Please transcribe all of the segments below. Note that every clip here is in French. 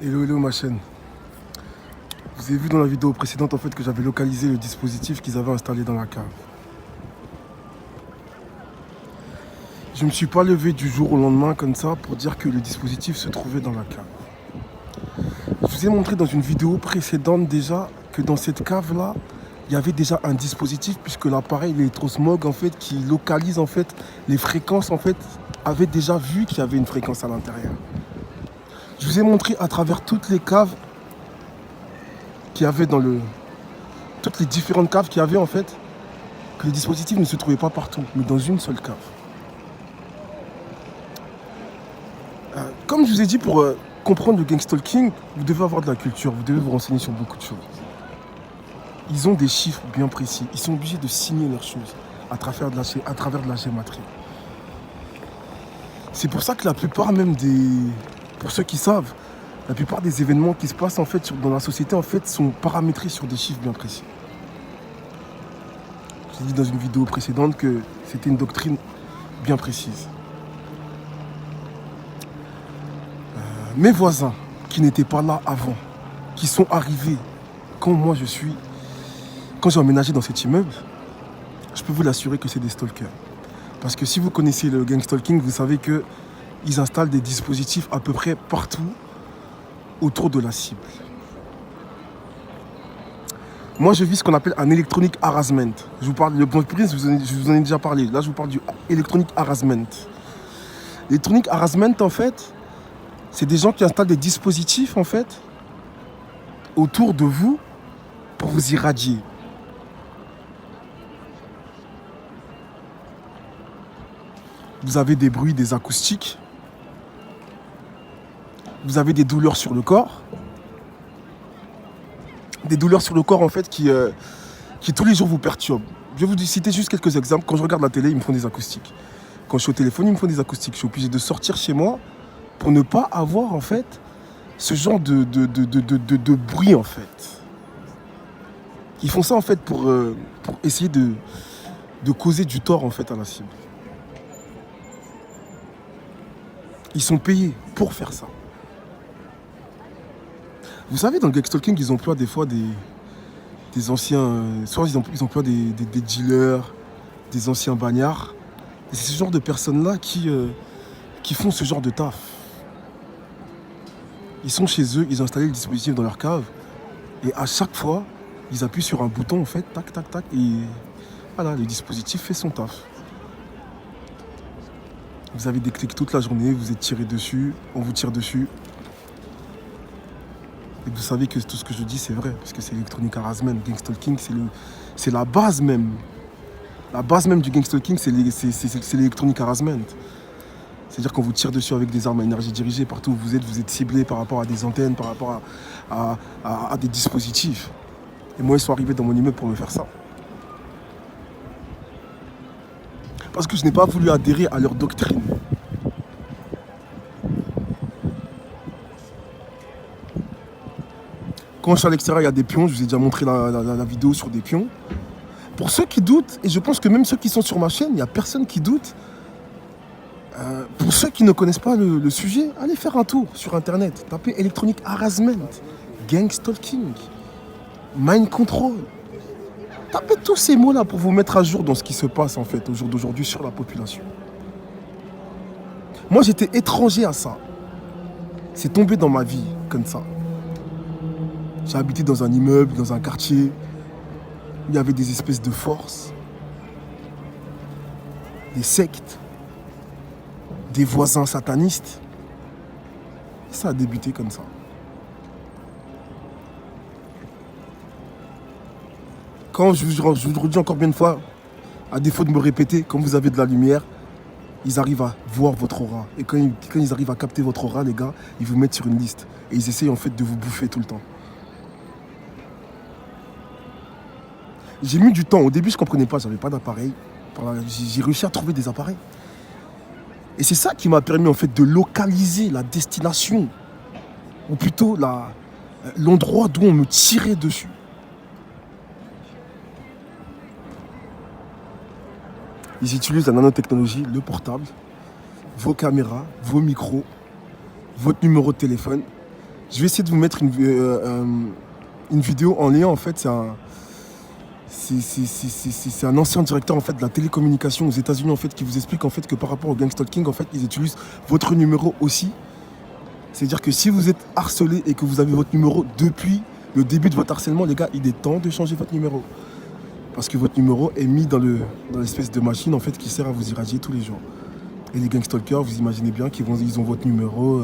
Hello, hello ma chaîne. Vous avez vu dans la vidéo précédente en fait que j'avais localisé le dispositif qu'ils avaient installé dans la cave. Je ne me suis pas levé du jour au lendemain comme ça pour dire que le dispositif se trouvait dans la cave. Je vous ai montré dans une vidéo précédente déjà que dans cette cave là, il y avait déjà un dispositif puisque l'appareil l'électrosmog en fait qui localise en fait les fréquences en fait avait déjà vu qu'il y avait une fréquence à l'intérieur. Je vous ai montré à travers toutes les caves qu'il y avait dans le... toutes les différentes caves qu'il y avait en fait, que le dispositif ne se trouvait pas partout, mais dans une seule cave. Comme je vous ai dit, pour comprendre le gangstalking, vous devez avoir de la culture, vous devez vous renseigner sur beaucoup de choses. Ils ont des chiffres bien précis, ils sont obligés de signer leurs choses à travers de la gématrie. C'est pour ça que la plupart même des... Pour ceux qui savent, la plupart des événements qui se passent en fait dans la société en fait sont paramétrés sur des chiffres bien précis. J'ai dit dans une vidéo précédente que c'était une doctrine bien précise. Mes voisins qui n'étaient pas là avant, qui sont arrivés quand j'ai emménagé dans cet immeuble, je peux vous l'assurer que c'est des stalkers. Parce que si vous connaissez le gangstalking, vous savez qu'ils installent des dispositifs à peu près partout autour de la cible. Moi, je vis ce qu'on appelle un electronic harassment. Je vous parle, je vous en ai déjà parlé. Là, je vous parle du electronic harassment. L'electronic harassment, en fait, c'est des gens qui installent des dispositifs, en fait, autour de vous pour vous irradier. Vous avez des bruits, des acoustiques. Vous avez des douleurs sur le corps. Des douleurs sur le corps, en fait, qui tous les jours vous perturbent. Je vais vous citer juste quelques exemples. Quand je regarde la télé, ils me font des acoustiques. Quand je suis au téléphone, ils me font des acoustiques. Je suis obligé de sortir chez moi pour ne pas avoir, en fait, ce genre de bruit, en fait. Ils font ça, en fait, pour essayer de causer du tort, en fait, à la cible. Ils sont payés pour faire ça. Vous savez, dans le gangstalking, ils emploient des fois des anciens... soit ils emploient des dealers, des anciens bagnards. Et c'est ce genre de personnes-là qui font ce genre de taf. Ils sont chez eux, ils ont installé le dispositif dans leur cave. Et à chaque fois, ils appuient sur un bouton, en fait, tac, tac, tac. Et voilà, le dispositif fait son taf. Vous avez des clics toute la journée, vous êtes tiré dessus, on vous tire dessus. Et vous savez que tout ce que je dis, c'est vrai, parce que c'est electronic harassment. Gangstalking, c'est la base même. La base même du gangstalking, c'est l'electronic harassment. C'est-à-dire qu'on vous tire dessus avec des armes à énergie dirigée. Partout où vous êtes ciblé par rapport à des antennes, par rapport à des dispositifs. Et moi, ils sont arrivés dans mon immeuble pour me faire ça. Parce que je n'ai pas voulu adhérer à leur doctrine. Quand je suis à l'extérieur, il y a des pions. Je vous ai déjà montré la vidéo sur des pions. Pour ceux qui doutent, et je pense que même ceux qui sont sur ma chaîne, il n'y a personne qui doute. Pour ceux qui ne connaissent pas le sujet, allez faire un tour sur Internet. Tapez electronic harassment, gangstalking, mind control. Tapez tous ces mots-là pour vous mettre à jour dans ce qui se passe en fait au jour d'aujourd'hui sur la population. Moi, j'étais étranger à ça. C'est tombé dans ma vie comme ça. J'ai habité dans un immeuble, dans un quartier où il y avait des espèces de forces, des sectes, des voisins satanistes. Et ça a débuté comme ça. Quand je vous le dis encore bien une fois, à défaut de me répéter, quand vous avez de la lumière, ils arrivent à voir votre aura. Et quand ils arrivent à capter votre aura, les gars, ils vous mettent sur une liste. Et ils essayent en fait de vous bouffer tout le temps. J'ai mis du temps. Au début, je ne comprenais pas, j'avais pas d'appareil. J'ai réussi à trouver des appareils. Et c'est ça qui m'a permis en fait de localiser la destination, ou plutôt l'endroit d'où on me tirait dessus. Ils utilisent la nanotechnologie, le portable, vos caméras, vos micros, votre numéro de téléphone. Je vais essayer de vous mettre une vidéo en lien. En fait, c'est un ancien directeur en fait, de la télécommunication aux États-Unis en fait, qui vous explique en fait, que par rapport au gang stalking, en fait, ils utilisent votre numéro aussi. C'est-à-dire que si vous êtes harcelé et que vous avez votre numéro depuis le début de votre harcèlement, les gars, il est temps de changer votre numéro. Parce que votre numéro est mis dans l'espèce de machine en fait, qui sert à vous irradier tous les jours. Et les gang stalkers, vous imaginez bien qu'ils ont votre numéro.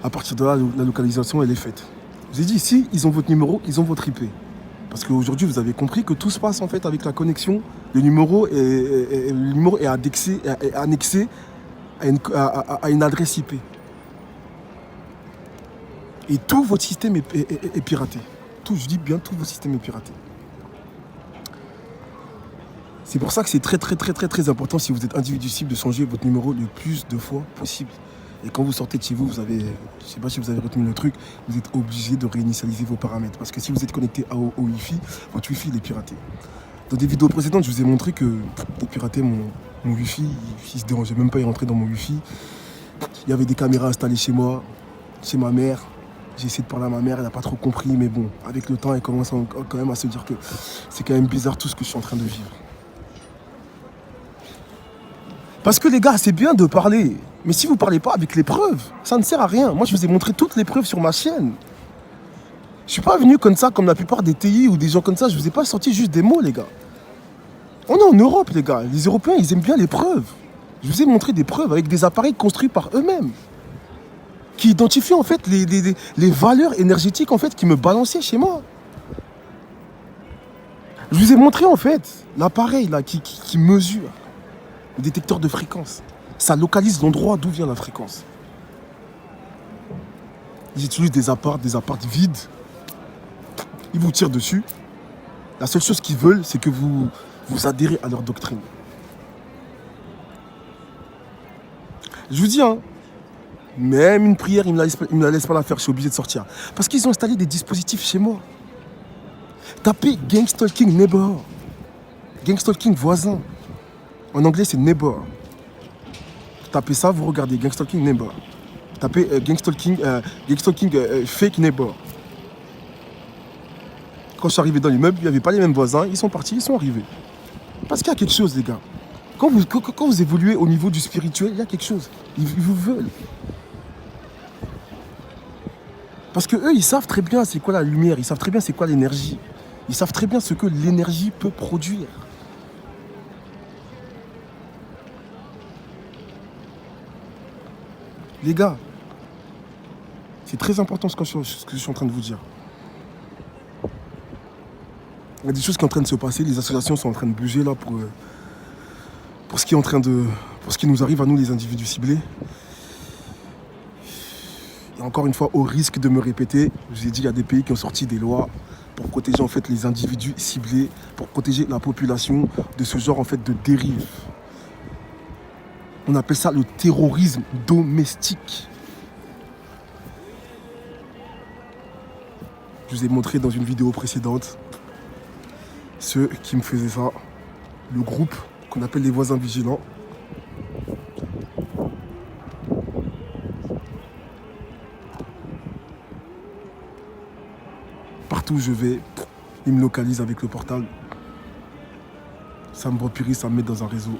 À partir de là, la localisation, elle est faite. Je vous ai dit, si ils ont votre numéro, ils ont votre IP. Parce qu'aujourd'hui, vous avez compris que tout se passe en fait avec la connexion. Le numéro est annexé à une adresse IP. Et tout votre système est piraté. Tout, je dis bien, tout votre système est piraté. C'est pour ça que c'est très important, si vous êtes individu cible, de changer votre numéro le plus de fois possible. Et quand vous sortez de chez vous, je ne sais pas si vous avez retenu le truc, vous êtes obligé de réinitialiser vos paramètres. Parce que si vous êtes connecté au Wi-Fi, votre Wi-Fi il est piraté. Dans des vidéos précédentes, je vous ai montré que pour pirater mon Wi-Fi, il ne se dérangeait même pas, il rentrait dans mon Wi-Fi. Il y avait des caméras installées chez moi, chez ma mère. J'ai essayé de parler à ma mère, elle n'a pas trop compris, mais bon, avec le temps, elle commence quand même à se dire que c'est quand même bizarre tout ce que je suis en train de vivre. Parce que les gars, c'est bien de parler, mais si vous ne parlez pas avec les preuves, ça ne sert à rien. Moi, je vous ai montré toutes les preuves sur ma chaîne. Je ne suis pas venu comme ça, comme la plupart des TI ou des gens comme ça. Je ne vous ai pas sorti juste des mots, les gars. On est en Europe, les gars. Les Européens, ils aiment bien les preuves. Je vous ai montré des preuves avec des appareils construits par eux-mêmes, qui identifient en fait les valeurs énergétiques en fait qui me balançaient chez moi. Je vous ai montré en fait l'appareil là qui mesure le détecteur de fréquence. Ça localise l'endroit d'où vient la fréquence. Ils utilisent des apparts vides. Ils vous tirent dessus. La seule chose qu'ils veulent, c'est que vous adhérez à leur doctrine. Je vous dis, hein, même une prière, ils ne me la laissent pas la faire. Je suis obligé de sortir. Parce qu'ils ont installé des dispositifs chez moi. Tapez gang stalking neighbor. Gang stalking voisin. En anglais, c'est neighbor. Tapez ça, vous regardez gang stalking neighbor. Tapez gang stalking fake neighbor. Quand je suis arrivé dans l'immeuble, il n'y avait pas les mêmes voisins. Ils sont partis, ils sont arrivés. Parce qu'il y a quelque chose, les gars. Quand vous évoluez au niveau du spirituel, il y a quelque chose. Ils vous veulent. Parce qu'eux, ils savent très bien c'est quoi la lumière. Ils savent très bien c'est quoi l'énergie. Ils savent très bien ce que l'énergie peut produire. Les gars, c'est très important ce que je suis en train de vous dire. Il y a des choses qui sont en train de se passer, les associations sont en train de bouger là pour ce qui nous arrive à nous les individus ciblés. Et encore une fois, au risque de me répéter, je vous ai dit, il y a des pays qui ont sorti des lois pour protéger en fait les individus ciblés, pour protéger la population de ce genre en fait de dérive. On appelle ça le terrorisme domestique. Je vous ai montré dans une vidéo précédente ceux qui me faisaient ça, le groupe qu'on appelle les voisins vigilants. Partout où je vais, ils me localisent avec le portable. Ça me vampyrise, ça me met dans un réseau.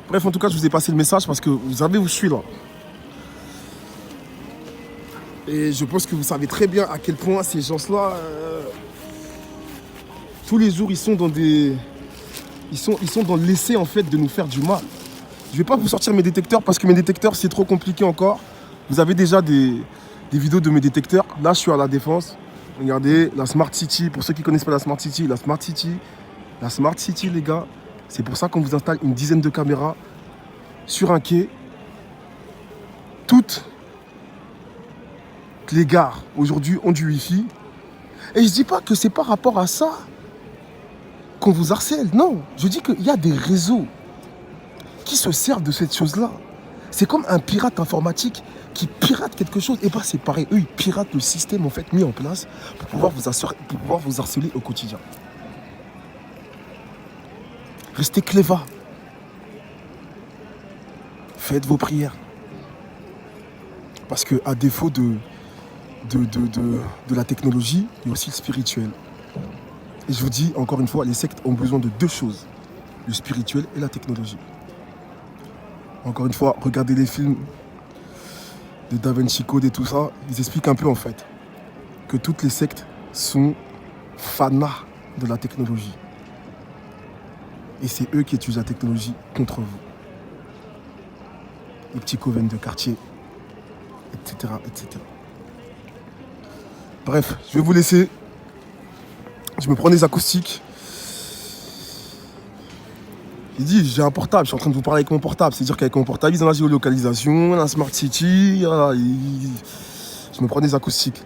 Bref, en tout cas, je vous ai passé le message parce que vous savez où je suis là. Et je pense que vous savez très bien à quel point ces gens-là, tous les jours, ils sont dans l'essai en fait de nous faire du mal. Je ne vais pas vous sortir mes détecteurs parce que mes détecteurs, c'est trop compliqué encore. Vous avez déjà des vidéos de mes détecteurs. Là, je suis à la Défense. Regardez, la Smart City. Pour ceux qui ne connaissent pas la Smart City, les gars, c'est pour ça qu'on vous installe une dizaine de caméras sur un quai. Toutes les gares, aujourd'hui, ont du Wi-Fi. Et je ne dis pas que c'est par rapport à ça qu'on vous harcèle. Non, je dis qu'il y a des réseaux qui se servent de cette chose-là. C'est comme un pirate informatique qui pirate quelque chose. Et bien, c'est pareil. Eux, ils piratent le système en fait mis en place pour pouvoir vous harceler au quotidien. Restez cléva. Faites vos prières. Parce qu'à défaut de la technologie, il y a aussi le spirituel. Et je vous dis, encore une fois, les sectes ont besoin de deux choses. Le spirituel et la technologie. Encore une fois, regardez les films de Da Vinci Code et tout ça. Ils expliquent un peu, en fait, que toutes les sectes sont fanas de la technologie. Et c'est eux qui utilisent la technologie contre vous. Les petits coven de quartier, etc., etc. Bref, je vais vous laisser. Je me prends des acoustiques. J'ai dit, j'ai un portable, je suis en train de vous parler avec mon portable. C'est-à-dire qu'avec mon portable, ils ont la géolocalisation, la smart city. Voilà, je me prends des acoustiques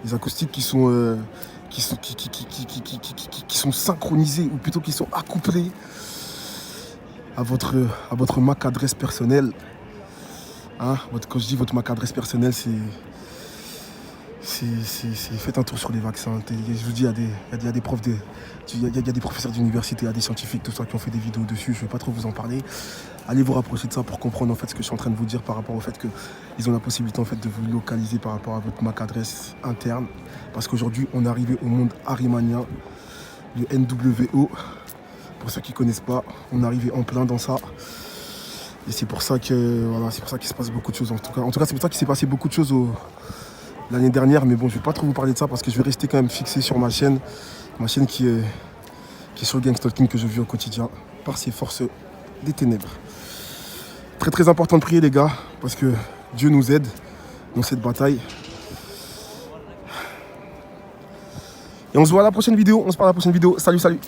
qui sont, qui sont synchronisés, ou plutôt qui sont accouplés à votre MAC adresse personnelle. Hein, quand je dis votre MAC adresse personnelle, faites un tour sur les vaccins. Je vous dis, il y a des profs, il y a des professeurs d'université, il y a des scientifiques, tout ça, qui ont fait des vidéos dessus. Je ne vais pas trop vous en parler. Allez vous rapprocher de ça pour comprendre en fait ce que je suis en train de vous dire par rapport au fait qu'ils ont la possibilité en fait de vous localiser par rapport à votre MAC adresse interne. Parce qu'aujourd'hui, on est arrivé au monde harimanien, le NWO. Pour ceux qui ne connaissent pas, on est arrivé en plein dans ça. Et c'est pour ça que voilà, c'est pour ça qu'il se passe beaucoup de choses. En tout cas, c'est pour ça qu'il s'est passé beaucoup de choses l'année dernière. Mais bon, je ne vais pas trop vous parler de ça parce que je vais rester quand même fixé sur ma chaîne qui est sur le gang stalking que je vis au quotidien par ces forces des ténèbres. Très très important de prier les gars, parce que Dieu nous aide dans cette bataille. Et on se voit à la prochaine vidéo, on se parle à la prochaine vidéo. Salut, salut.